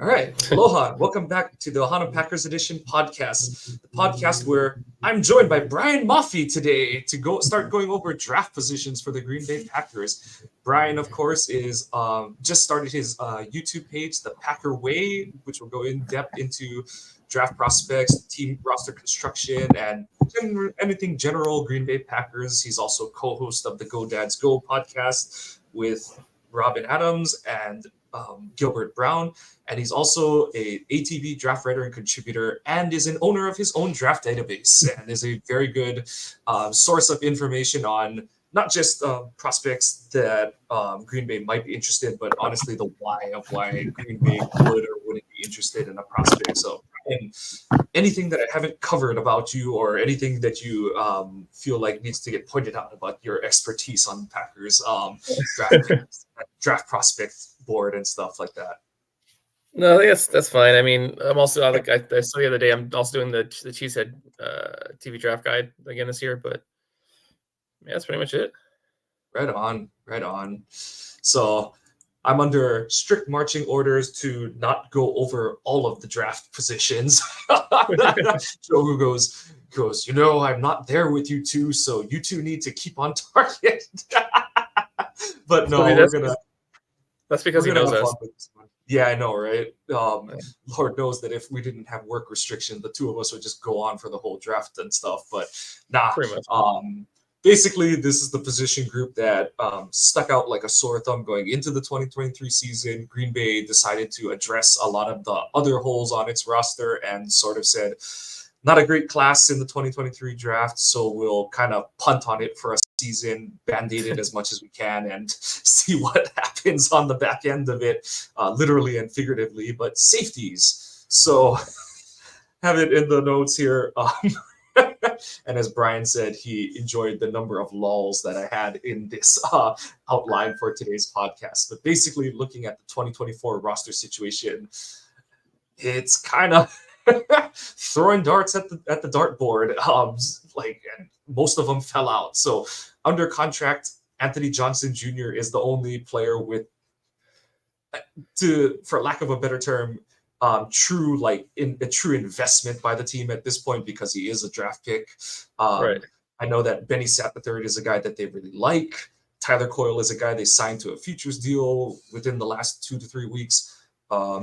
All right. Aloha. Welcome back to the Ohana Packers Edition podcast, the podcast where I'm joined by Brian Maafi today to start going over draft positions for the Green Bay Packers. Brian, of course, is just started his YouTube page, The Packer Way, which will go in depth into draft prospects, team roster construction, and anything general Green Bay Packers. He's also co-host of the GoDadsGo podcast with Robin Adams and Gilbert Brown. And he's also a ATV draft writer and contributor, and is an owner of his own draft database, and is a very good source of information on not just prospects that Green Bay might be interested, but honestly the why of why Green Bay would or wouldn't be interested in a prospect. So, anything that I haven't covered about you, or anything that you feel like needs to get pointed out about your expertise on Packers draft prospect board and stuff like that. No, I guess that's fine. I mean, I'm also like I saw the other day. I'm also doing the Cheesehead TV draft guide again this year, but yeah, that's pretty much it. Right on. So I'm under strict marching orders to not go over all of the draft positions. Joe goes, I'm not there with you two, so you two need to keep on target. But no, that's because he knows us. Yeah, I know, right? Lord knows that if we didn't have work restriction, the two of us would just go on for the whole draft and stuff. But pretty much. Basically, this is the position group that stuck out like a sore thumb going into the 2023 season. Green Bay decided to address a lot of the other holes on its roster and sort of said, not a great class in the 2023 draft, so we'll kind of punt on it for a season, band-aid it as much as we can, and see what happens on the back end of it, literally and figuratively. But safeties. So have it in the notes here. And as Brian said, he enjoyed the number of lulls that I had in this outline for today's podcast. But basically, looking at the 2024 roster situation, it's kind of throwing darts at the dartboard. And most of them fell out. So under contract, Anthony Johnson Jr. is the only player with, for lack of a better term, true investment by the team at this point, because he is a draft pick. Right. I know that Benny Satt III is a guy that they really like. Tyler Coyle is a guy they signed to a futures deal within the last 2 to 3 weeks,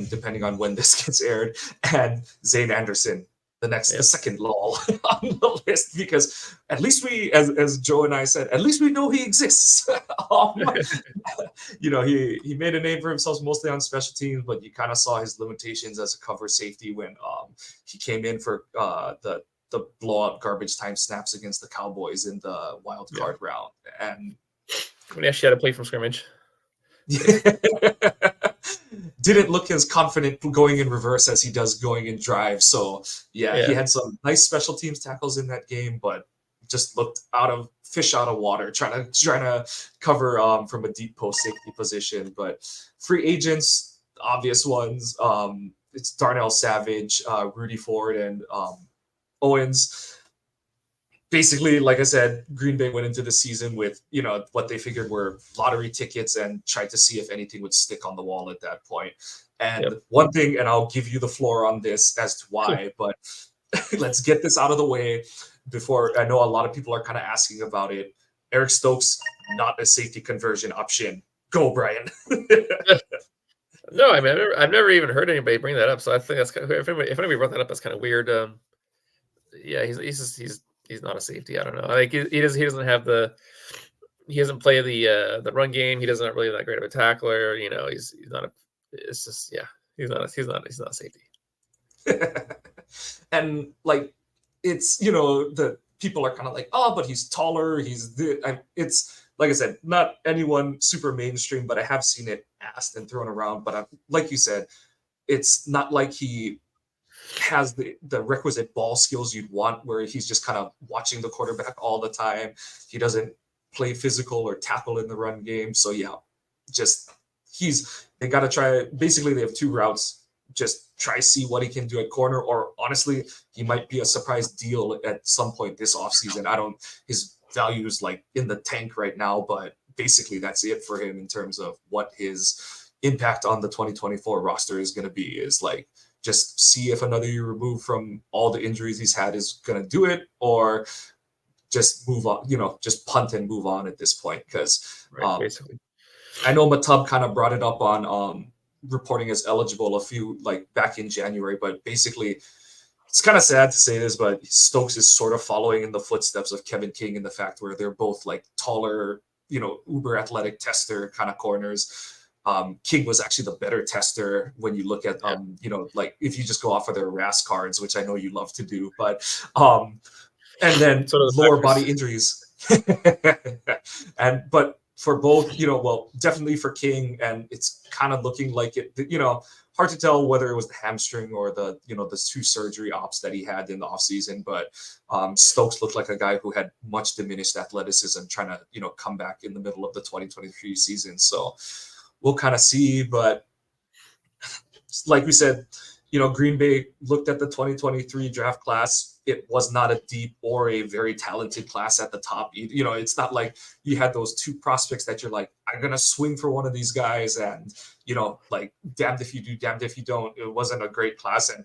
depending on when this gets aired. And Zane Anderson, the second lull on the list, because at least we, as Joe and I said, at least we know he exists. He made a name for himself mostly on special teams, but you kind of saw his limitations as a cover safety when he came in for the blowout garbage time snaps against the Cowboys in the wild card round, and when he actually had to play from scrimmage. Didn't look as confident going in reverse as he does going in drive. So he had some nice special teams tackles in that game, but just looked fish out of water, trying to cover from a deep post safety position. But free agents, obvious ones, it's Darnell Savage, Rudy Ford, and Owens. Basically, like I said, Green Bay went into the season with, what they figured were lottery tickets and tried to see if anything would stick on the wall at that point. And one thing, and I'll give you the floor on this as to why, but let's get this out of the way before, I know a lot of people are kind of asking about it. Eric Stokes, not a safety conversion option. Go, Brian. No, I mean, I've never even heard anybody bring that up. So I think that's kind of, if anybody brought that up, that's kind of weird. He's not a safety. I don't know. Like he doesn't have he doesn't play the run game. He doesn't really that great of a tackler. He's not a. It's just he's not a safety. And like it's the people are kind of like, oh, but he's taller. It's like I said, not anyone super mainstream, but I have seen it asked and thrown around. But like you said, it's not like he has the requisite ball skills you'd want, where he's just kind of watching the quarterback all the time. He doesn't play physical or tackle in the run game. So they got to try. Basically, they have two routes. Just try see what he can do at corner, or honestly, he might be a surprise deal at some point this offseason. His value is like in the tank right now, but basically that's it for him in terms of what his impact on the 2024 roster is going to be, is like just see if another year removed from all the injuries he's had is going to do it, or just move on, just punt and move on at this point. Because basically. I know Matub kind of brought it up on reporting as eligible a few, like back in January, but basically it's kind of sad to say this, but Stokes is sort of following in the footsteps of Kevin King in the fact where they're both like taller, uber athletic tester kind of corners. King was actually the better tester when you look at, like if you just go off of their RAS cards, which I know you love to do, but, and then So the lower Packers. body injuries. But for both, well, definitely for King, and it's kind of looking like it, hard to tell whether it was the hamstring or the, the 2 surgery ops that he had in the offseason. But Stokes looked like a guy who had much diminished athleticism trying to, come back in the middle of the 2023 season. So we'll kind of see. But like we said, Green Bay looked at the 2023 draft class. It was not a deep or a very talented class at the top. It's not like you had those 2 prospects that you're like, I'm going to swing for one of these guys. And, like, damned if you do, damned if you don't. It wasn't a great class. And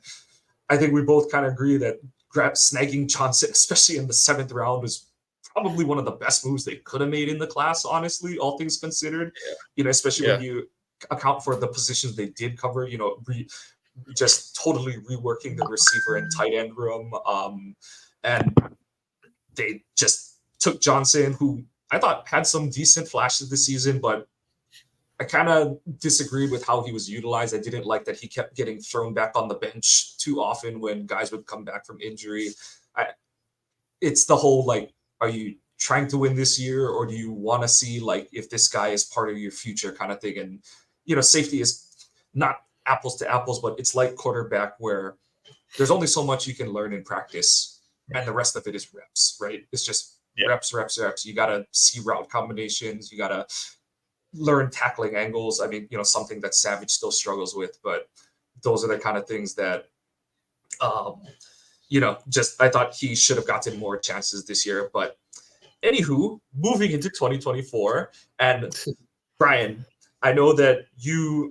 I think we both kind of agree that snagging Johnson, especially in the 7th round, was probably one of the best moves they could have made in the class, honestly, all things considered. Especially when you account for the positions they did cover, just totally reworking the receiver and tight end room. And they just took Johnson, who I thought had some decent flashes this season, but I kind of disagreed with how he was utilized. I didn't like that he kept getting thrown back on the bench too often when guys would come back from injury. It's the whole, like, are you trying to win this year, or do you want to see, like, if this guy is part of your future kind of thing? And, safety is not apples to apples, but it's like quarterback, where there's only so much you can learn in practice, and the rest of it is reps, right? It's just reps. You got to see route combinations. You got to learn tackling angles. I mean, something that Savage still struggles with, but those are the kind of things that, just I thought he should have gotten more chances this year. But anywho, moving into 2024, and Brian, I know that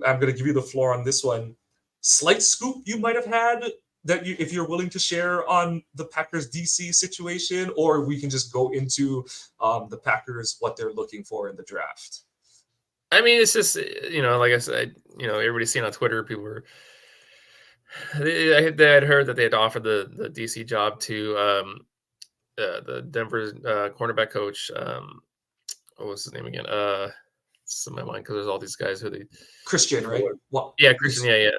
I'm going to give you the floor on this one. Slight scoop you might have had that if you're willing to share on the Packers DC situation, or we can just go into the Packers, what they're looking for in the draft. I mean, it's just, like I said, everybody's seen on Twitter, people were, they had heard that they had offered the DC job to the Denver cornerback coach. What was his name again? It's in my mind because there's all these guys who they Christian, right? Well, yeah, Christian. Yeah.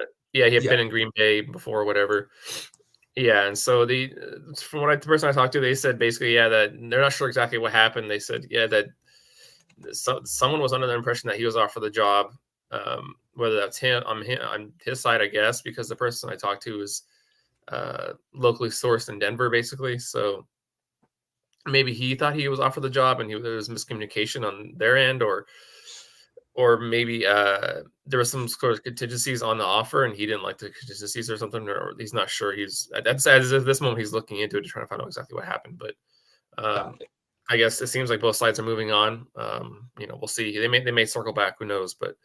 He had been in Green Bay before, or whatever. Yeah, and so from the person I talked to, they said basically, that they're not sure exactly what happened. They said, that someone was under the impression that he was offered the job, whether that's him on his side, I guess, because the person I talked to is locally sourced in Denver, basically. So maybe he thought he was offered the job, and there was miscommunication on their end, or maybe there was some sort of contingencies on the offer, and he didn't like the contingencies or something, or he's not sure. That's as of this moment he's looking into it to try to find out exactly what happened. But I guess it seems like both sides are moving on. We'll see. They may circle back. Who knows? But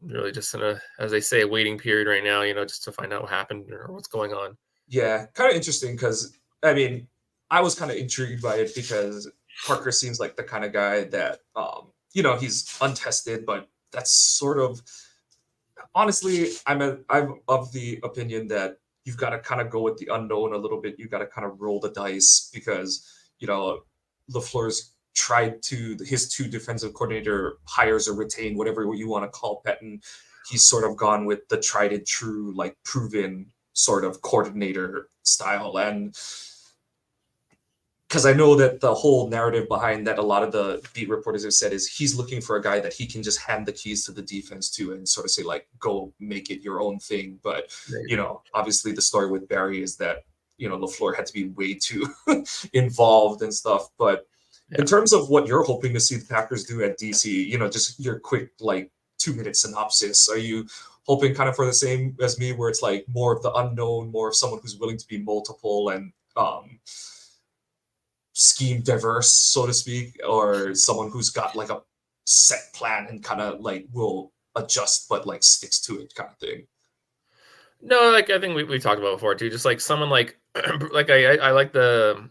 really, just in as they say, a waiting period right now. Just to find out what happened or what's going on. Yeah, kind of interesting because I mean, I was kind of intrigued by it because Parker seems like the kind of guy that he's untested, but that's sort of, honestly, I'm of the opinion that you've got to kind of go with the unknown a little bit. You've got to kind of roll the dice because, LaFleur's tried his 2 defensive coordinator hires or retain, whatever you want to call Pettine. He's sort of gone with the tried and true, like proven sort of coordinator style. And because I know that the whole narrative behind that, a lot of the beat reporters have said, is he's looking for a guy that he can just hand the keys to the defense to and sort of say, like, go make it your own thing. But, obviously the story with Barry is that, LaFleur had to be way too involved and stuff. But in terms of what you're hoping to see the Packers do at DC, just your quick, like, 2-minute synopsis, are you hoping kind of for the same as me, where it's like more of the unknown, more of someone who's willing to be multiple and, scheme diverse, so to speak, or someone who's got like a set plan and kind of like will adjust, but like sticks to it kind of thing. No, like I think we talked about before too. Just like someone like like I like the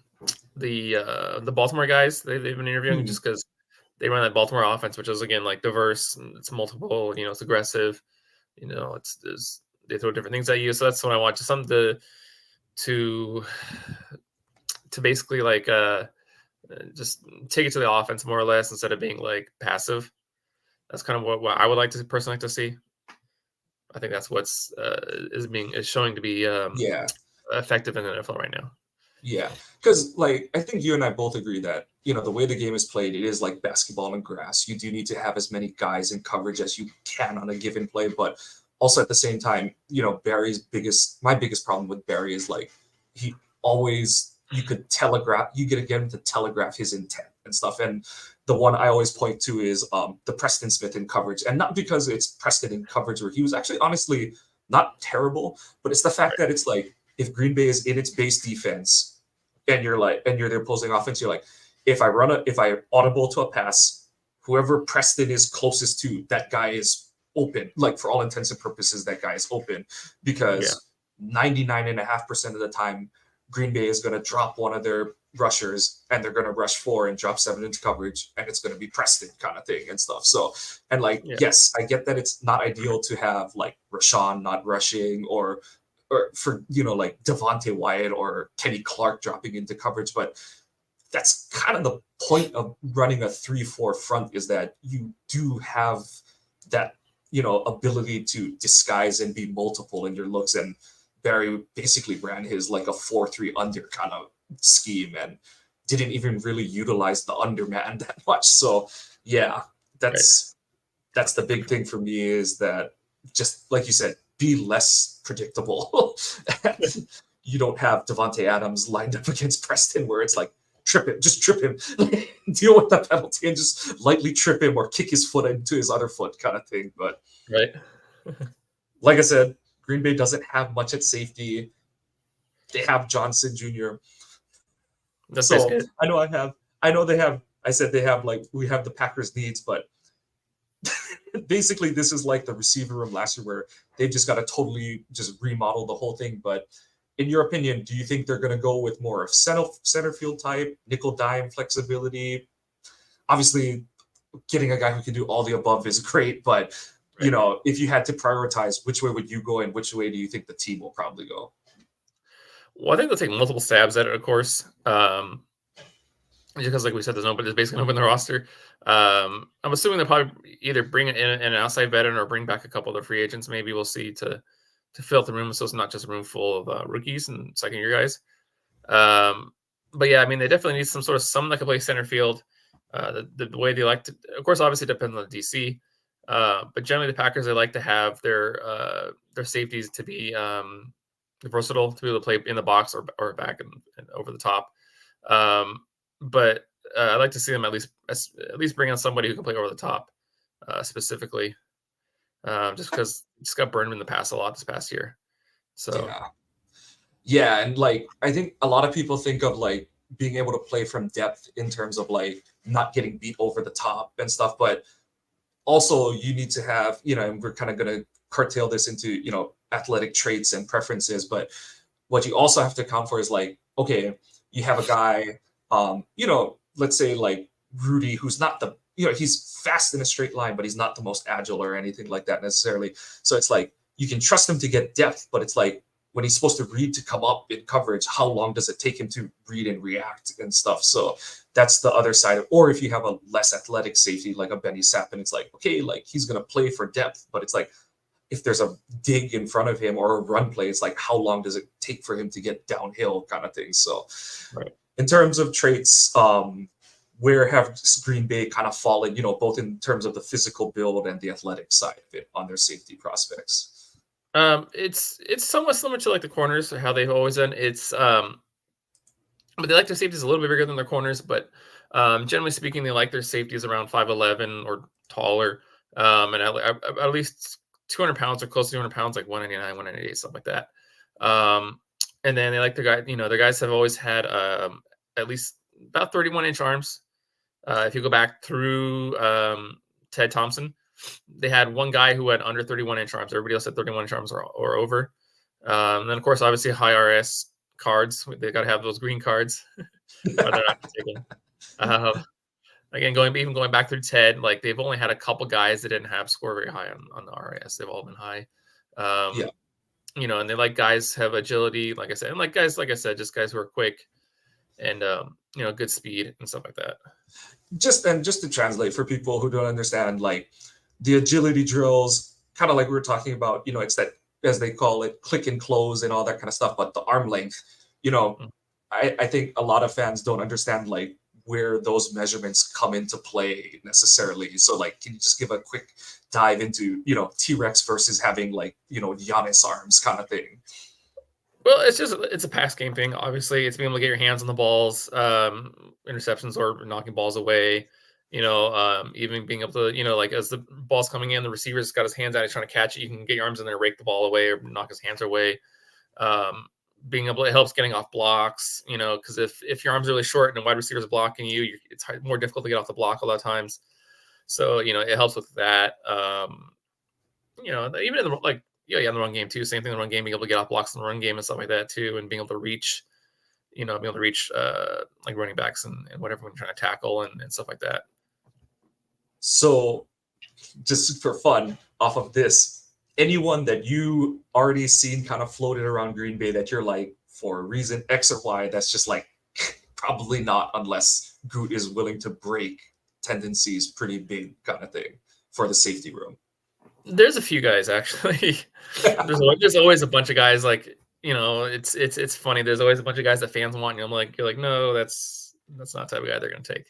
Baltimore guys they've been interviewing just because they run that Baltimore offense, which is again like diverse and it's multiple. It's aggressive. They throw different things at you. So that's what I want. Just something to basically like just take it to the offense more or less instead of being like passive. That's kind of what I would like to personally like to see. I think that's what's is showing to be effective in the NFL right now. Yeah, because like I think you and I both agree that the way the game is played, it is like basketball and grass. You do need to have as many guys in coverage as you can on a given play, but also at the same time, my biggest problem with Barry is like he always you could get him to telegraph his intent and stuff. And the one I always point to is the Preston Smith in coverage, and not because it's Preston in coverage where he was actually honestly not terrible, but it's the fact that it's like if Green Bay is in its base defense and you're their opposing offense, you're like, if I audible to a pass, whoever Preston is closest to, that guy is open. Like for all intents and purposes, that guy is open because 99.5% of the time, Green Bay is going to drop one of their rushers and they're going to rush 4 and drop 7 into coverage, and it's going to be Preston kind of thing and stuff. So, and like, yes, I get that it's not ideal to have like Rashawn not rushing or for like Devontae Wyatt or Kenny Clark dropping into coverage, but that's kind of the point of running a 3-4 front, is that you do have that ability to disguise and be multiple in your looks. And Barry basically ran his like a 4-3 under kind of scheme and didn't even really utilize the underman that much. So yeah, that's the big thing for me, is that just like you said, be less predictable. You don't have Devontae Adams lined up against Preston where it's like, just trip him, deal with the penalty and just lightly trip him or kick his foot into his other foot kind of thing. But like I said, Green Bay doesn't have much at safety. They have Johnson Jr. So I said they have like, we have the Packers needs, but basically this is like the receiver room last year where they've just got to totally just remodel the whole thing. But in your opinion, do you think they're going to go with more of center field type, nickel dime flexibility? Obviously, getting a guy who can do all the above is great, but if you had to prioritize, which way would you go and which way do you think the team will probably go? Well, I think they'll take multiple stabs at it, of course. Because like we said, there's basically nobody in the roster. I'm assuming they'll probably either bring in an outside veteran or bring back a couple of the free agents. Maybe we'll see to fill the room, so it's not just a room full of rookies and second-year guys. But yeah, I mean, they definitely need someone that can play center field. The way they like to, of course, obviously depends on the DC. But generally, the Packers, they like to have their safeties to be versatile, to be able to play in the box or back and over the top. But I'd like to see them at least bring on somebody who can play over the top, specifically, just because just got burned in the past a lot this past year. So yeah, and like I think a lot of people think of like being able to play from depth in terms of like not getting beat over the top and stuff, but also you need to have and we're kind of going to curtail this into athletic traits and preferences, but what you also have to account for is like, okay, you have a guy let's say like Rudy, who's not the he's fast in a straight line, but he's not the most agile or anything like that necessarily. So it's like you can trust him to get depth, but it's like when he's supposed to read to come up in coverage, how long does it take him to read and react and stuff? So that's the other side of, or if you have a less athletic safety like a Benny Sappin, it's like, okay, like he's going to play for depth, but it's like if there's a dig in front of him or a run play, it's like how long does it take for him to get downhill kind of thing. So in terms of traits, where have Green Bay kind of fallen, both in terms of the physical build and the athletic side of it on their safety prospects? It's somewhat similar to like the corners, how they've always done. It's but they like their safeties a little bit bigger than their corners, but generally speaking, they like their safeties around 5'11" or taller, and at least 200 pounds or close to 200 pounds, like 199, 198, something like that. And then they like their guy, their guys have always had at least about 31-inch arms. If you go back through Ted Thompson, they had one guy who had under 31-inch arms. Everybody else had 31-inch arms or over. And then, of course, obviously high RS cards. They got to have those green cards. Or they're not taken. Again, going back through TED, like they've only had a couple guys that didn't have score very high on the RS. They've all been high. You know, and they like guys have agility, like I said, and like guys, like I said, just guys who are quick and you know, good speed and stuff like that. Just to translate for people who don't understand, like the agility drills, kind of like we were talking about, you know, it's that, as they call it, click and close and all that kind of stuff, but the arm length, you know, I think a lot of fans don't understand like where those measurements come into play necessarily. So like, can you just give a quick dive into, you know, T-Rex versus having like, you know, Giannis arms kind of thing? Well, it's a pass game thing. Obviously, it's being able to get your hands on the balls, interceptions or knocking balls away. You know, even being able to, you know, like as the ball's coming in, the receiver's got his hands out, he's trying to catch it. You can get your arms in there, rake the ball away, or knock his hands away. Being able, it helps getting off blocks. You know, because if your arms are really short and the wide receiver's blocking you, it's more difficult to get off the block a lot of times. So you know, it helps with that. You know, even in the like. Yeah, in the run game too. Same thing in the run game, being able to get off blocks in the run game and stuff like that too, and being able to reach, you know, being able to reach like running backs and whatever when you're trying to tackle and stuff like that. So, just for fun, off of this, anyone that you already seen kind of floated around Green Bay that you're like, for reason X or Y, that's just like probably not unless Goot is willing to break tendencies pretty big kind of thing for the safety room? There's a few guys actually. there's always a bunch of guys, like, you know, it's funny. There's always a bunch of guys that fans want, and you're like, no, that's not the type of guy they're gonna take.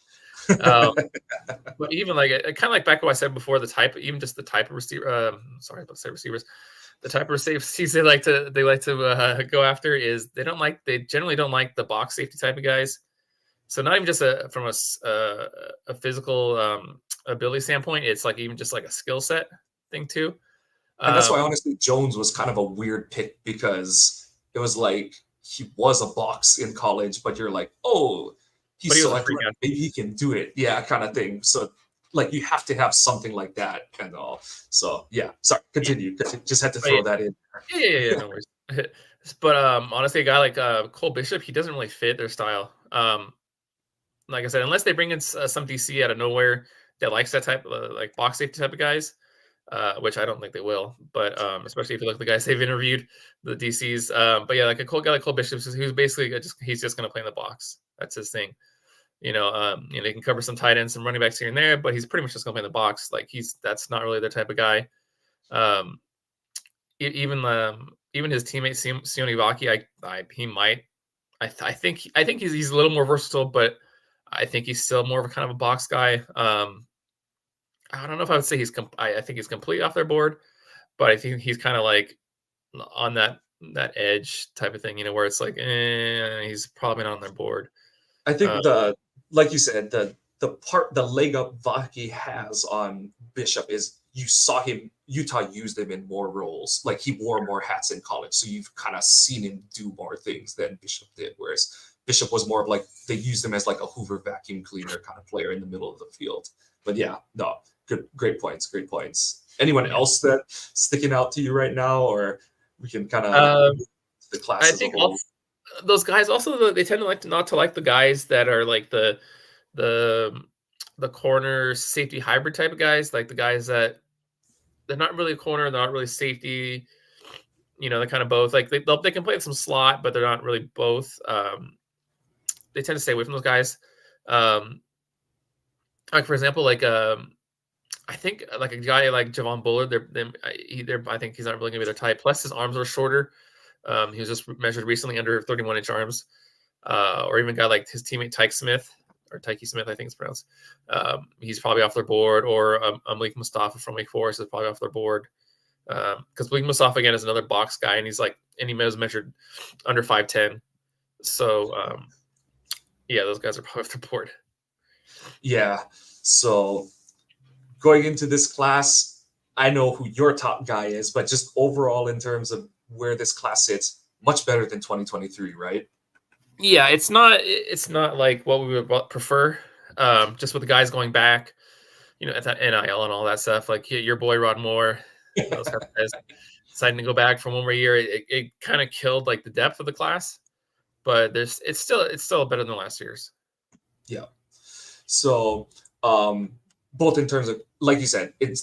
But even like kind of like back what I said before, the type, even just the type of receiver. Sorry, let's say receivers. The type of safeties they like to go after is they generally don't like the box safety type of guys. So not even just from a physical ability standpoint, it's like even just like a skill set thing too. And that's why honestly Jones was kind of a weird pick, because it was like he was a box in college, but you're like, oh, he's so athletic, maybe he can do it, yeah, kind of thing. So like you have to have something like that and all. So yeah, sorry, continue. Just had to throw that in. Yeah, no worries. But honestly, a guy like Cole Bishop, he doesn't really fit their style. Like I said, unless they bring in some DC out of nowhere that likes that type of like box safety type of guys, which I don't think they will. But especially if you look at the guys they've interviewed, the DCs. But yeah, like a guy like Cole Bishop, who's basically he's just going to play in the box. That's his thing. You know, he can cover some tight ends and running backs here and there, but he's pretty much just going to play in the box. Like that's not really their type of guy. Even his teammate Sione Vaki, I think he's a little more versatile, but I think he's still more of a kind of a box guy. I don't know if I would say I think he's completely off their board, but I think he's kind of like on that edge type of thing, you know, where it's like, he's probably not on their board. I think like you said, the leg up Vaki has on Bishop is you saw Utah used him in more roles. Like he wore more hats in college, so you've kind of seen him do more things than Bishop did. Whereas Bishop was more of like they used him as like a Hoover vacuum cleaner kind of player in the middle of the field. But yeah, no, great points. Anyone else that sticking out to you right now, or we can kind of the class I as think a whole? Those guys also, they tend to not to like the guys that are like the corner safety hybrid type of guys, like the guys that they're not really a corner, they're not really safety. You know, they're kind of both. Like they can play some slot, but they're not really both. They tend to stay away from those guys. Like for example, like I think like a guy like Javon Bullard, I think he's not really gonna be their type. Plus his arms are shorter. He was just measured recently under 31-inch arms. Or even a guy like his teammate Tyke Smith, I think it's pronounced. He's probably off their board. Or Malik Mustafa from Wake Forest is probably off their board. Because Malik Mustafa again is another box guy, and he was measured under 5'10". So yeah, those guys are probably off their board. Yeah. So going into this class, I know who your top guy is, but just overall in terms of where this class sits, much better than 2023, right? Yeah, it's not like what we would prefer. Just with the guys going back, at that NIL and all that stuff. Like your boy Rod Moore, those kind of guys deciding to go back for one more year. It kind of killed like the depth of the class, but it's still better than last year's. Yeah. So both in terms of, like you said, it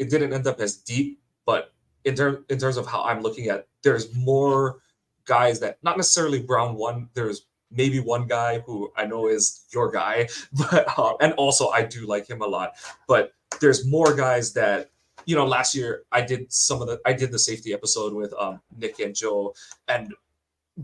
didn't end up as deep, but in terms of how I'm looking at, there's more guys that not necessarily round one. There's maybe one guy who I know is your guy, but and also I do like him a lot. But there's more guys that last year I did the safety episode with Nick and Joe, and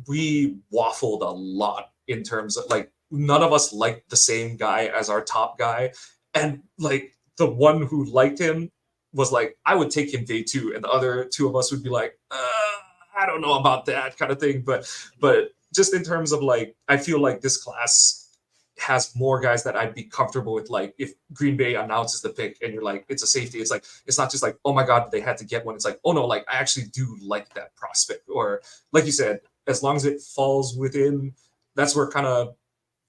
we waffled a lot in terms of like none of us liked the same guy as our top guy, and like the one who liked him was like, I would take him day 2, and the other 2 of us would be like, I don't know about that kind of thing. But just in terms of like, I feel like this class has more guys that I'd be comfortable with. Like if Green Bay announces the pick and you're like, it's a safety, it's like, it's not just like, oh my God, they had to get one. It's like, oh no, like I actually do like that prospect. Or like you said, as long as it falls within, that's where kind of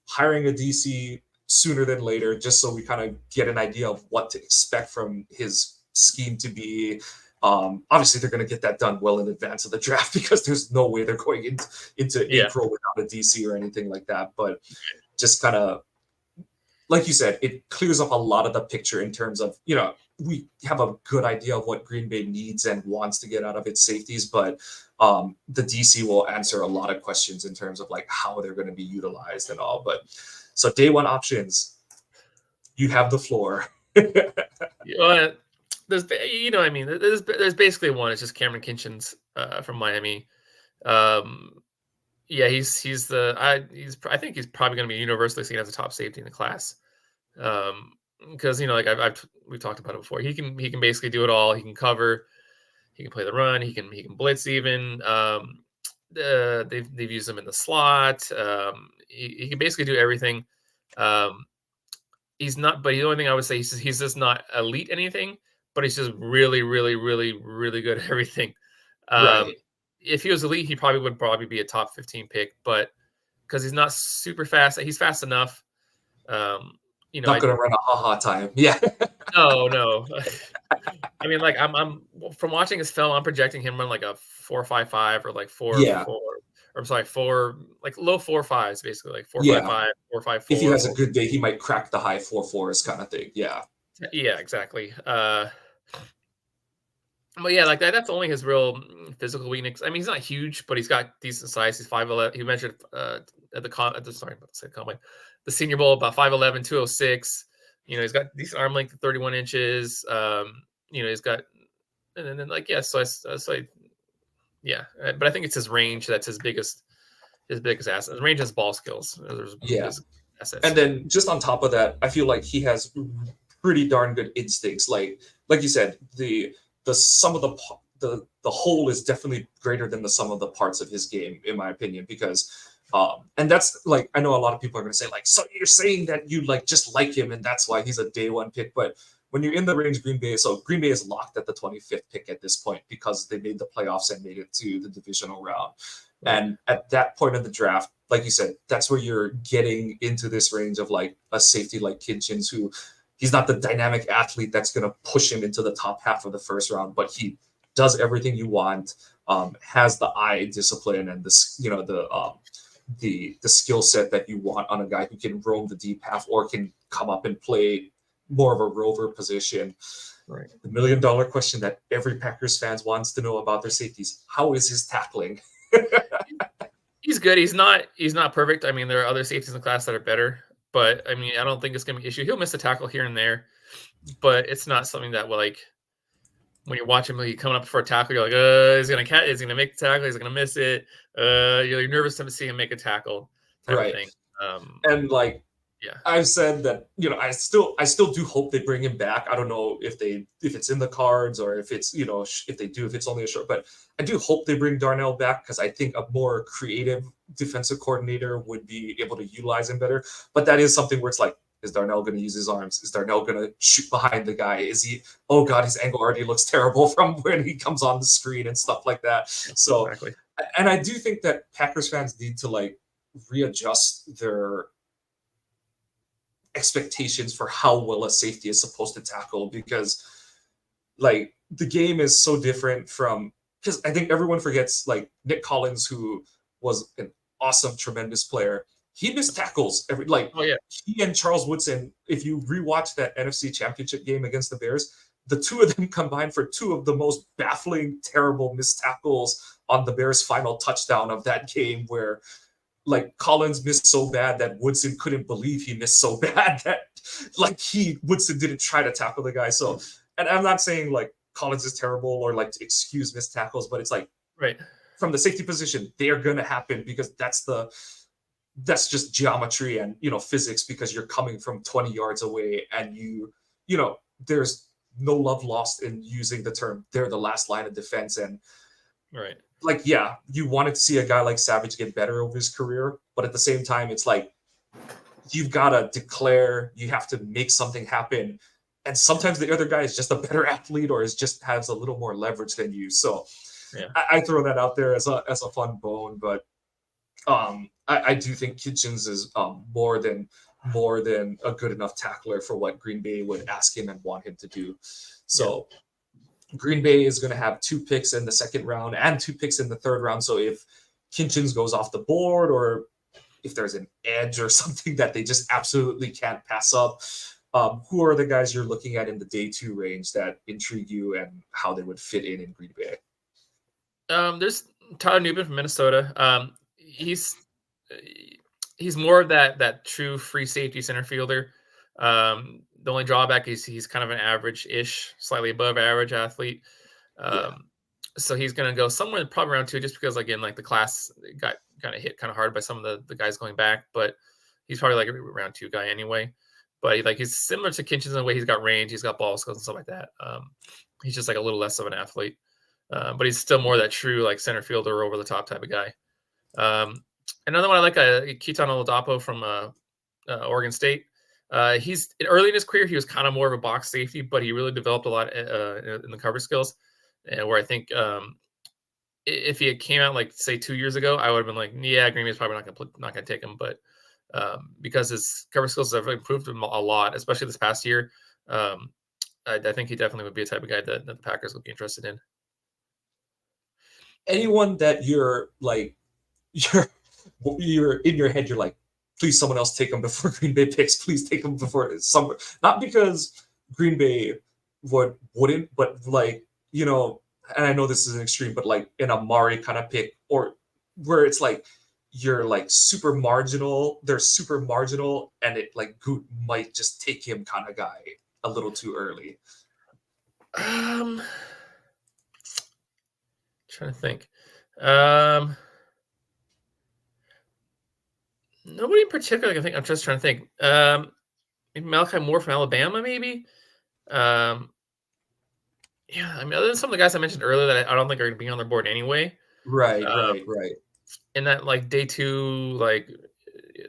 hiring a DC sooner than later, just so we kind of get an idea of what to expect from his scheme to be. Obviously, they're going to get that done well in advance of the draft because there's no way they're going into April without a DC or anything like that. But just kind of, like you said, it clears up a lot of the picture in terms of, we have a good idea of what Green Bay needs and wants to get out of its safeties, but the DC will answer a lot of questions in terms of like how they're going to be utilized and all. But so day 1 options, you have the floor. There's there's basically one. It's just Cameron Kinchins from Miami. Yeah, I think he's probably going to be universally seen as a top safety in the class. Because like we've talked about it before. He can basically do it all. He can cover, he can play the run, he can blitz even. They've used him in the slot. He can basically do everything. He's not, but the only thing I would say, he's just not elite anything, but he's just really, really, really, really good at everything. Right. If he was elite, he would probably be a top 15 pick, but because he's not super fast, he's fast enough. Not going to run a ha-ha time. Yeah. No. I mean, like I'm from watching his film, I'm projecting him run like a 4.55 or like 4. Or I'm sorry, 4, like low 4.5s, basically like 4.55, 4.54. If he has a good day, he might crack the high 4.4s kind of thing. Yeah. Yeah, exactly. But yeah, like that's only his real physical weakness. I mean, he's not huge, but he's got decent size. He's 5'11". He measured at the Senior Bowl about 5'11", 206. He's got decent arm length of 31 inches. He's got, and then like, yeah, but I think it's his range that's his biggest asset. His range is ball skills. Assets. And then just on top of that, I feel like he has pretty darn good instincts. Like you said, the sum of the whole is definitely greater than the sum of the parts of his game, in my opinion, because and that's like, I know a lot of people are going to say like, so you're saying that you like just like him and that's why he's a day 1 pick. But when you're in the range Green Bay is locked at the 25th pick at this point because they made the playoffs and made it to the divisional round. And at that point of the draft, like you said, that's where you're getting into this range of like a safety like Kinchins, who he's not the dynamic athlete that's going to push him into the top half of the first round, but he does everything you want, has the eye discipline and the skill set that you want on a guy who can roam the deep half or can come up and play more of a rover position. Right. The $1 million question that every Packers fans wants to know about their safeties: how is his tackling? He's good. He's not perfect. I mean, there are other safeties in the class that are better, but I mean, I don't think it's going to be an issue. He'll miss a tackle here and there, but it's not something that will, like, when you watch him, like, coming up for a tackle, you're like, is he going to make the tackle? He's going to miss it. You're nervous to see him make a tackle type of thing. And like, yeah, I've said that, I still do hope they bring him back. I don't know if it's in the cards or if it's, if they do, if it's only a short, but I do hope they bring Darnell back because I think a more creative defensive coordinator would be able to utilize him better. But that is something where it's like, is Darnell going to use his arms? Is Darnell going to shoot behind the guy? Is he, oh God, his angle already looks terrible from when he comes on the screen and stuff like that. So, exactly. And I do think that Packers fans need to like readjust their expectations for how well a safety is supposed to tackle, because like the game is so different from, because I think everyone forgets like Nick Collins, who was an awesome, tremendous player. He missed tackles every, like, Oh yeah. he and Charles Woodson, if you rewatch that NFC Championship game against the Bears, the two of them combined for two of the most baffling, terrible missed tackles on the Bears' final touchdown of that game, where like Collins missed so bad that Woodson couldn't believe he missed so bad that like Woodson didn't try to tackle the guy. So, and I'm not saying like Collins is terrible or like to excuse missed tackles, but it's like Right. from the safety position, they are going to happen because that's just geometry and, you know, physics, because you're coming from 20 yards away, and you know, there's no love lost in using the term they're the last line of defense. And Right. like, yeah, you wanted to see a guy like Savage get better over his career, but at the same time, it's like you've got to declare, you have to make something happen. And sometimes the other guy is just a better athlete, or is just has a little more leverage than you. So Yeah. I throw that out there as a fun bone, but I do think Kitchens is more than a good enough tackler for what Green Bay would ask him and want him to do. So Green Bay is going to have 2 picks in the second round and 2 picks in the third round. So if Kitchens goes off the board, or if there's an edge or something that they just absolutely can't pass up, who are the guys you're looking at in the day 2 range that intrigue you and how they would fit in Green Bay? There's Tyler Newman from Minnesota. He's more of that true free safety center fielder. The only drawback is he's kind of an average-ish, slightly above average athlete. So he's going to go somewhere probably around 2, just because, again, like the class got kind of hit kind of hard by some of the guys going back, but he's probably like a round 2 guy anyway. But he's similar to Kitchens in the way he's got range, he's got ball skills and stuff like that. He's just like a little less of an athlete, but he's still more that true like center fielder, over the top type of guy. Another one I like, Keaton Oladapo from Oregon State. He's early in his career, he was kind of more of a box safety, but he really developed a lot in the cover skills. And where I think if he had came out like say 2 years ago, I would have been like, yeah, Green Bay's probably not gonna take him. But because his cover skills have improved him a lot, especially this past year, I think he definitely would be a type of guy that the Packers would be interested in. Anyone that you're like, you're in your head, you're like, please someone else take him before Green Bay picks. Please take him before someone. Not because Green Bay wouldn't, but like, you know, and I know this is an extreme, but like an Amari kind of pick, or where it's like you're like super marginal, they're super marginal, and it like Goot might just take him kind of guy a little too early. Trying to think. Nobody in particular. I think I'm just trying to think. Maybe Malachi Moore from Alabama, maybe. Yeah, I mean, other than some of the guys I mentioned earlier that I don't think are going to be on their board anyway. Right. In that like day 2, like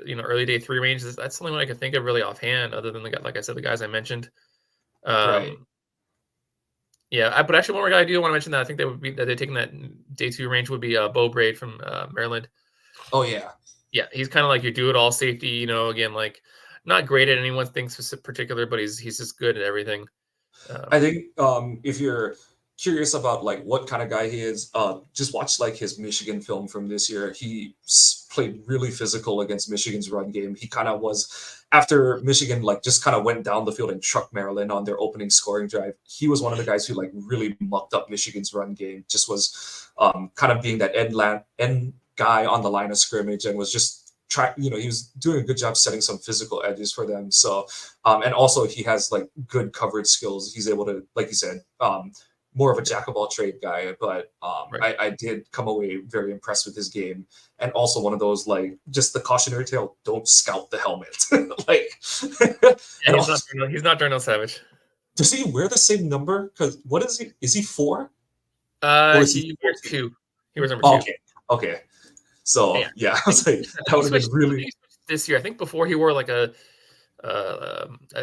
early day 3 range, that's the only one I can think of really offhand, other than like I said, the guys I mentioned. Right. Yeah, but actually, one more guy I do want to mention that I think they're taking that day 2 range would be Bo Braid from Maryland. Oh yeah. Yeah, he's kind of like your do-it-all safety. Again, like not great at any one thing particular, but he's just good at everything. I think if you're curious about like what kind of guy he is, just watch like his Michigan film from this year. He played really physical against Michigan's run game. He kind of was, after Michigan like just kind of went down the field and trucked Maryland on their opening scoring drive, he was one of the guys who like really mucked up Michigan's run game. Just was kind of being that end guy on the line of scrimmage, and was just he was doing a good job setting some physical edges for them. So and also he has like good coverage skills. He's able to, like you said, more of a jack of all trade guy, but Right. I did come away very impressed with his game, and also one of those like just the cautionary tale: don't scout the helmet. Like, Yeah, he's not Darnell Savage. Does he wear the same number? Because what is he? Is he 4? He wears 2. He wears number 2. Okay. So yeah, I was like, that would have been really this year. I think before he wore like a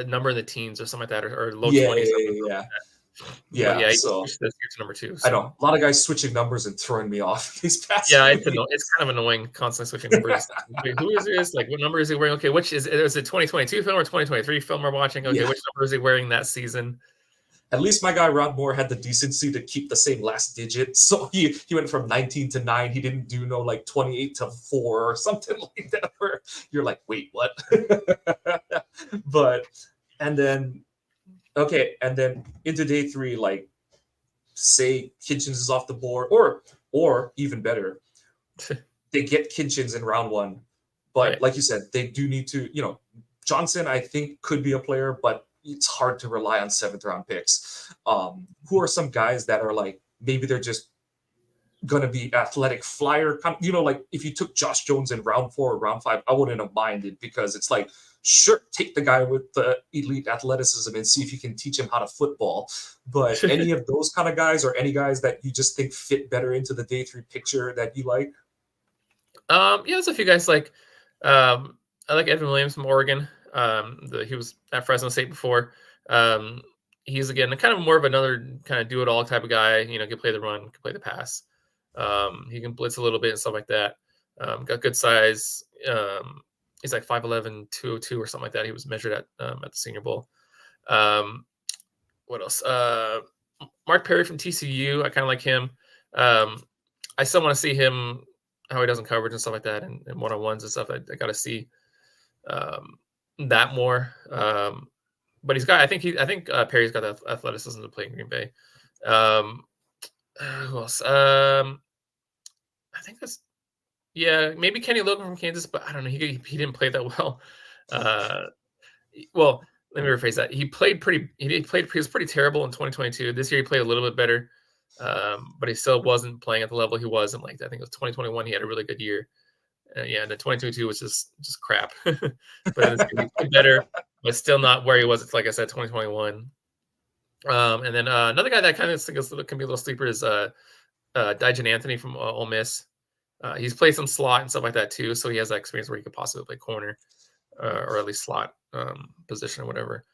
number in the teens or something like that, or low 20s. Yeah. But Yeah, yeah, he just so switched this year to number 2. I So know a lot of guys switching numbers and throwing me off these past yeah, few it's weeks. kind of annoying constantly switching numbers. Wait, who is this? Like, what number is he wearing? Okay, which is it 2022 film or 2023 film we're watching? Okay, Yeah. which number is he wearing that season? At least my guy Rod Moore had the decency to keep the same last digit. So he went from 19 to 9. He didn't do no like 28 to 4 or something like that where you're like, wait, what? But and then okay, and then into day 3, like say Kitchens is off the board, or even better, they get Kitchens in round 1. But Right. like you said, they do need to, Johnson, I think, could be a player, but it's hard to rely on 7th round picks. Who are some guys that are like, maybe they're just going to be athletic flyer? Like if you took Josh Jones in round 4 or round 5, I wouldn't have minded because it's like, sure, take the guy with the elite athleticism and see if you can teach him how to football. But any of those kind of guys or any guys that you just think fit better into the day 3 picture that you like? Yeah, there's a few guys like I like Evan Williams from Oregon. He was at Fresno State before. He's again kind of more of another kind of do it all type of guy. Can play the run, can play the pass. He can blitz a little bit and stuff like that. Got good size. He's like 5'11", 202 or something like that. He was measured at the Senior Bowl. What else? Mark Perry from TCU. I kind of like him. I still want to see him how he does in coverage and stuff like that, and one-on-ones and stuff. I got to see that more. But he's got. I think Perry's got the athleticism to play in Green Bay. Who else? I think that's maybe Kenny Logan from Kansas, but I don't know. He didn't play that well. Well, let me rephrase that. He was pretty terrible in 2022. This year he played a little bit better. But he still wasn't playing at the level he was in, like, I think it was 2021. He had a really good year. And the 2022 was just crap. But then he's better, but still not where he was. It's like I said, 2021. And then another guy that I kind of think can be a little sleeper is Dijon Anthony from Ole Miss. He's played some slot and stuff like that too, so he has that experience where he could possibly play corner or at least slot position or whatever.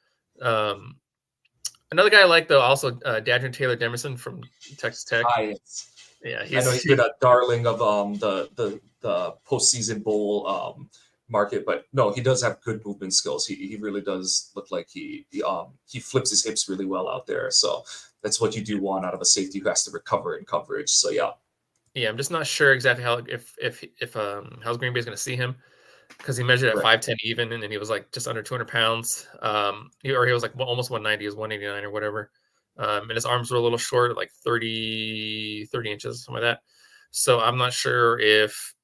Another guy I like, though, also Dadrian Taylor Demerson from Texas Tech. Yeah, I know he's been a darling of the postseason bowl market, but no, he does have good movement skills. He really does look like he flips his hips really well out there. So that's what you do want out of a safety who has to recover in coverage. So yeah. Yeah, I'm just not sure exactly how how's Green Bay is going to see him, because he measured at 5'10" even, and then he was like just under 200 pounds. He was like almost 190, he was 189 or whatever. And his arms were a little short, like 30 inches, something like that. So I'm not sure if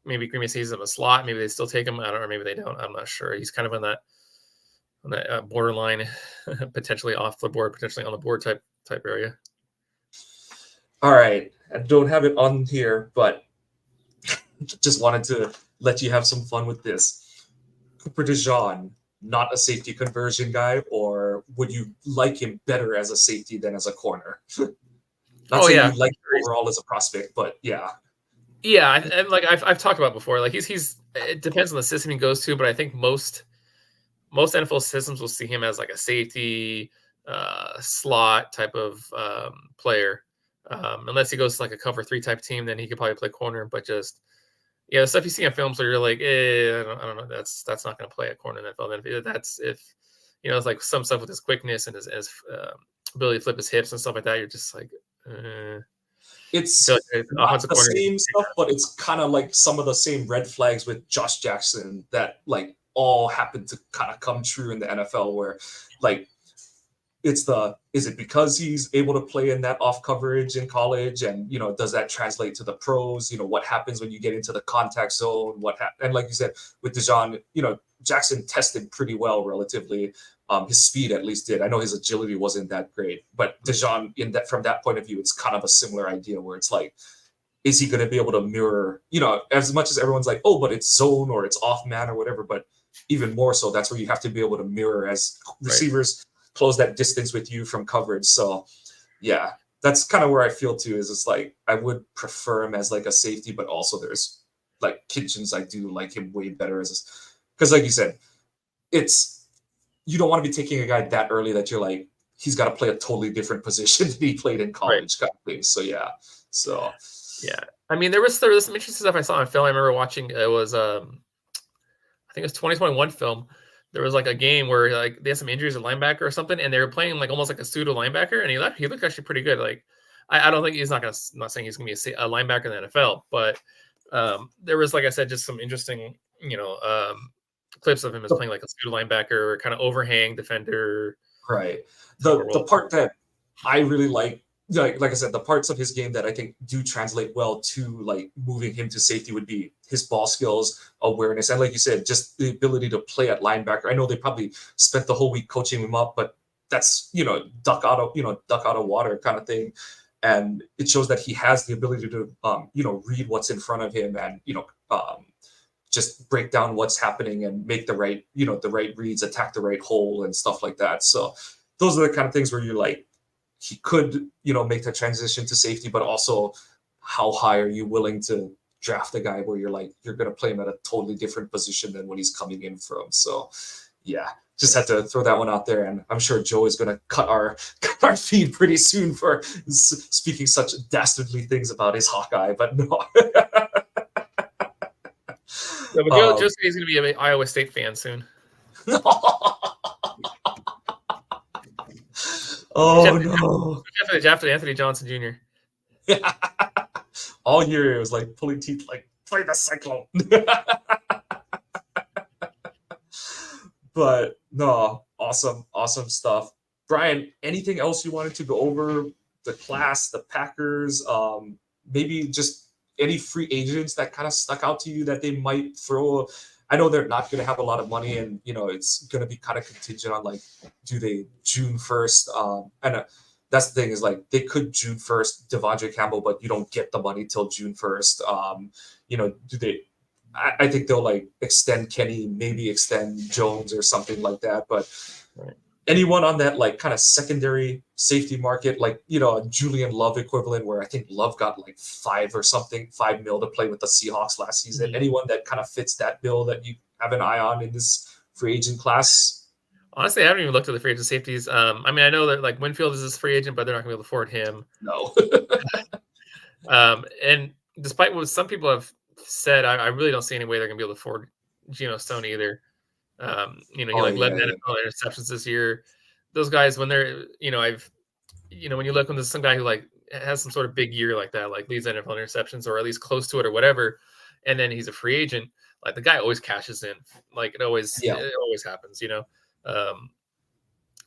maybe Green Bay sees him a slot. Maybe they still take him. I don't know. Or maybe they don't. I'm not sure. He's kind of on that borderline, potentially off the board, potentially on the board type area. All right. I don't have it on here, but just wanted to let you have some fun with this. Cooper DeJean, not a safety conversion guy, or would you like him better as a safety than as a corner? Not saying you like him overall as a prospect, but yeah. Yeah, and like I've talked about before, like he's it depends on the system he goes to, but I think most NFL systems will see him as like a safety slot type of player. Unless he goes to like a cover 3 type team, then he could probably play corner. But just the stuff you see on films where you're like, I don't know, that's not going to play a corner in the NFL. Then that's if it's like some stuff with his quickness and his ability to flip his hips and stuff like that. You're just like, it's like not the same stuff, but it's kind of like some of the same red flags with Josh Jackson that like all happen to kind of come true in the NFL, where like is it because he's able to play in that off coverage in college, and does that translate to the pros? What happens when you get into the contact zone? And like you said with DeJean, Jackson tested pretty well relatively. His speed at least did. I know his agility wasn't that great, but DeJean, from that point of view, it's kind of a similar idea where it's like, is he going to be able to mirror? As much as everyone's like, oh, but it's zone or it's off man or whatever, but even more so, that's where you have to be able to mirror as receivers. Right. Close that distance with you from coverage. So yeah, that's kind of where I feel too, is it's like I would prefer him as like a safety, but also there's like Kitchens, I do like him way better because like you said, you don't want to be taking a guy that early that you're like, he's got to play a totally different position than he played in college, kind of thing. So yeah, I mean, there was some interesting stuff I saw on film. I remember watching. It was I think it was 2021 film. There was like a game where like they had some injuries at linebacker or something, and they were playing like almost like a pseudo linebacker, and he looked actually pretty good. Like I don't think I'm not saying he's gonna be a linebacker in the NFL, but there was, like I said, just some interesting clips of him as playing like a pseudo linebacker, kind of overhang defender. Right. The part that I really like I said, the parts of his game that I think do translate well to like moving him to safety would be his ball skills, awareness, and like you said, just the ability to play at linebacker. I know they probably spent the whole week coaching him up, but that's duck out of water kind of thing. And it shows that he has the ability to read what's in front of him and just break down what's happening and make the right reads, attack the right hole and stuff like that. So those are the kind of things where you're like, he could, make the transition to safety, but also how high are you willing to draft a guy where you're like, you're going to play him at a totally different position than what he's coming in from. So yeah, just had to throw that one out there. And I'm sure Joe is going to cut our feed pretty soon for speaking such dastardly things about his Hawkeye, but no. Yeah, but Joe just he's going to be an Iowa State fan soon. Oh no! After Anthony Johnson Jr. All year it was like pulling teeth, like play the Cyclone. But no, awesome stuff. Brian, anything else you wanted to go over? The class, the Packers, maybe just any free agents that kind of stuck out to you that they might throw. I know they're not going to have a lot of money, and it's going to be kind of contingent on like, do they June 1st? And that's the thing is like they could June 1st Devondre Campbell, but you don't get the money till June 1st. Do they? I think they'll like extend Kenny, maybe extend Jones or something like that. But anyone on that like kind of secondary safety market, like a Julian Love equivalent, where I think Love got like $5 million to play with the Seahawks last season. Mm-hmm. Anyone that kind of fits that bill that you have an eye on in this free agent class? Honestly, I haven't even looked at the free agent safeties. I mean, I know that like Winfield is this free agent, but they're not going to be able to afford him. No. And despite what some people have said, I really don't see any way they're going to be able to afford Geno Stone either. He led NFL interceptions this year. Those guys, when they're, when you look when there's some guy who like has some sort of big year like that, like leads NFL interceptions or at least close to it or whatever, and then he's a free agent, like the guy always cashes in. Like it always happens,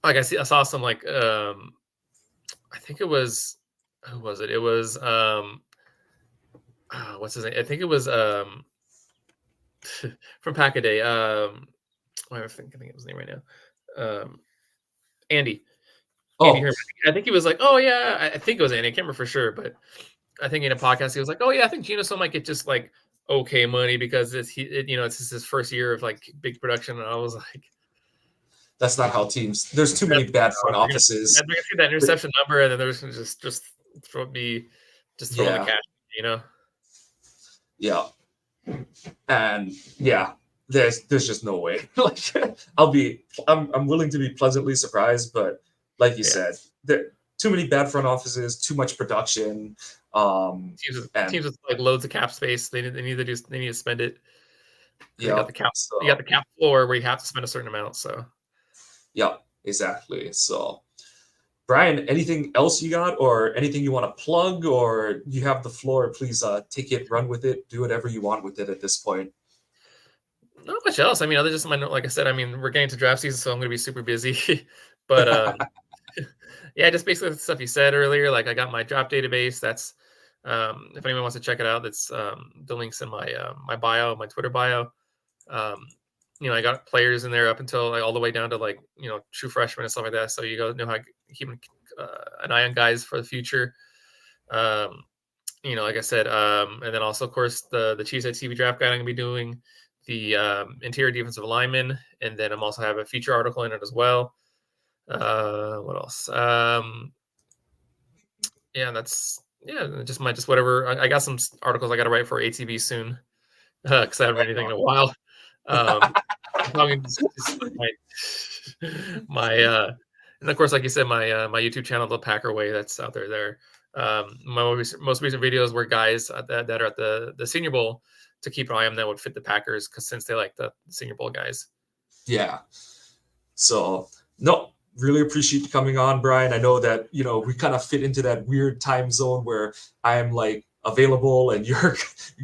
like I saw some like I think it was who was it? It was what's his name? I think it was from Pack-A-Day. I think it was his name right now. Andy. Andy Herman. I think he was like, oh yeah, I think it was Andy. I can't remember for sure, but I think in a podcast he was like, oh yeah, I think Geno Stone might get just like okay money because it's his first year of like big production, and I was like, that's not how teams. There's too many bad front offices. They're gonna see that interception number, and then they're just gonna just throw in the cash, Yeah, and yeah. There's just no way. Like I'm willing to be pleasantly surprised, but like you said, there too many bad front offices, too much production. Teams with like loads of cap space, they need to spend it. You got the cap. So, you got the cap floor where you have to spend a certain amount. So yeah, exactly. So Brian, anything else you got, or anything you want to plug, or you have the floor? Please take it, run with it, do whatever you want with it at this point. Not much else. I mean, other than like I said, I mean, we're getting to draft season, so I'm going to be super busy. But yeah, just basically the stuff you said earlier. Like I got my draft database. That's if anyone wants to check it out, that's the links in my my bio, my Twitter bio. I got players in there up until like all the way down to like true freshmen and stuff like that. So you go know how to keep an eye on guys for the future. Like I said, and then also of course the Cheesehead TV draft guide I'm going to be doing. The interior defensive lineman, and then I'm also have a feature article in it as well. What else? Just whatever. I got some articles I got to write for ATV soon because I haven't read anything in a while. And of course, like you said, my YouTube channel, The Packer Way, that's out there. My most recent videos were guys that are at the Senior Bowl to keep an eye on that would fit the Packers, because since they like the Senior Bowl guys. Yeah. So no, really appreciate you coming on, Brian. I know that we kind of fit into that weird time zone where I'm like available and you're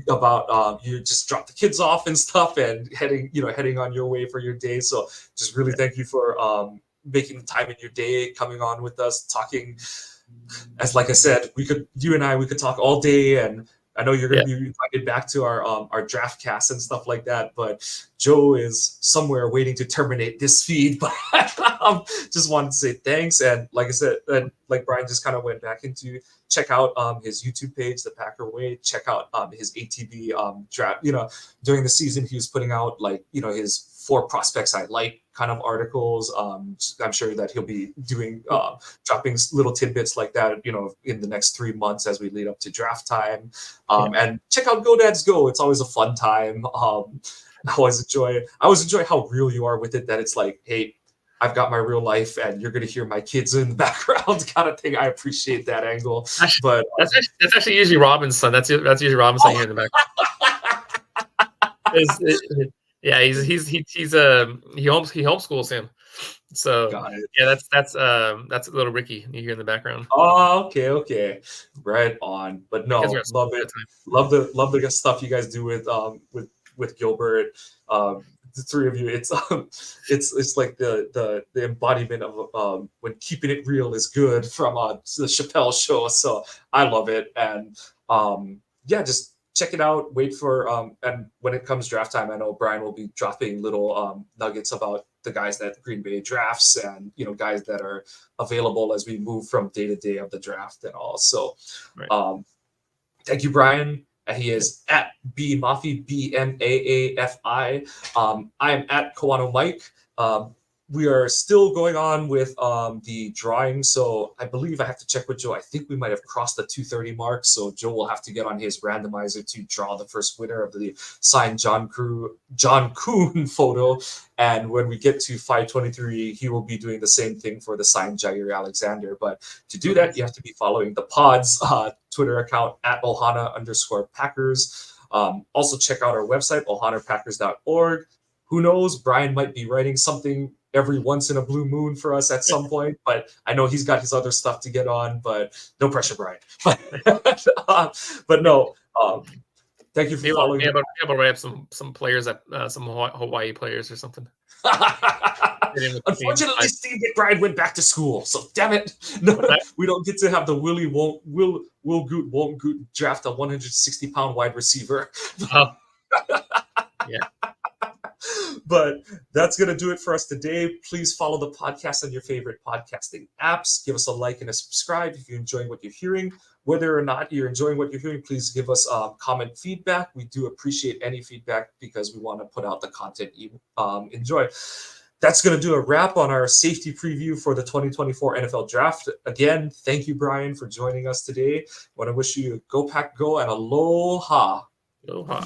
about you just drop the kids off and stuff and heading on your way for your day. So just really thank you for making the time in your day, coming on with us, talking. As like I said, you and I could talk all day, and I know you're going to be invited back to our draft cast and stuff like that. But Joe is somewhere waiting to terminate this feed. But just wanted to say thanks, and like I said, and like Brian just kind of went back into, check out his YouTube page, The Packer Way. Check out his ATB draft. During the season, he was putting out his 4 prospects I like kind of articles. I'm sure that he'll be doing dropping little tidbits like that, in the next 3 months as we lead up to draft time. And check out GoDadsGo. It's always a fun time. I always enjoy how real you are with it. That it's like, hey, I've got my real life, and you're gonna hear my kids in the background, kind of thing. I appreciate that angle. But that's actually usually Robin's son. That's usually Robin's son here in the background. Yeah, he homeschools him. So yeah, that's little Ricky you hear in the background. Oh, okay, right on. But no, love it. Love the stuff you guys do with Gilbert. The 3 of you, it's like the embodiment of when keeping it real is good from the Chappelle Show. So I love it, and just check it out. Wait for and when it comes draft time, I know Brian will be dropping little nuggets about the guys that Green Bay drafts, and guys that are available as we move from day to day of the draft and all. So thank you, Brian. And he is at Maafi, BMAAFI. I am at Kawano Mike. We are still going on with the drawing, so I believe I have to check with Joe. I think we might have crossed the 230 mark, so Joe will have to get on his randomizer to draw the first winner of the signed John Kuhn photo. And when we get to 523, he will be doing the same thing for the signed Jair Alexander. But to do that, you have to be following the pod's Twitter account at Ohana_Packers. Also check out our website, ohanapackers.org. Who knows? Brian might be writing something every once in a blue moon for us at some point, but I know he's got his other stuff to get on, but no pressure, Brian. But no, thank you for following. Able to write up some players, some Hawaii players or something. Unfortunately, Steve McBride went back to school, so damn it. No, we don't get to have the Will Goot draft a 160-pound wide receiver. Yeah. But that's going to do it for us today. Please follow the podcast on your favorite podcasting apps. Give us a like and a subscribe if you're enjoying what you're hearing. Whether or not you're enjoying what you're hearing, please give us comment feedback. We do appreciate any feedback because we want to put out the content you enjoy. That's going to do a wrap on our safety preview for the 2024 NFL Draft. Again, thank you, Brian, for joining us today. I want to wish you Go Pack Go and Aloha. Aloha.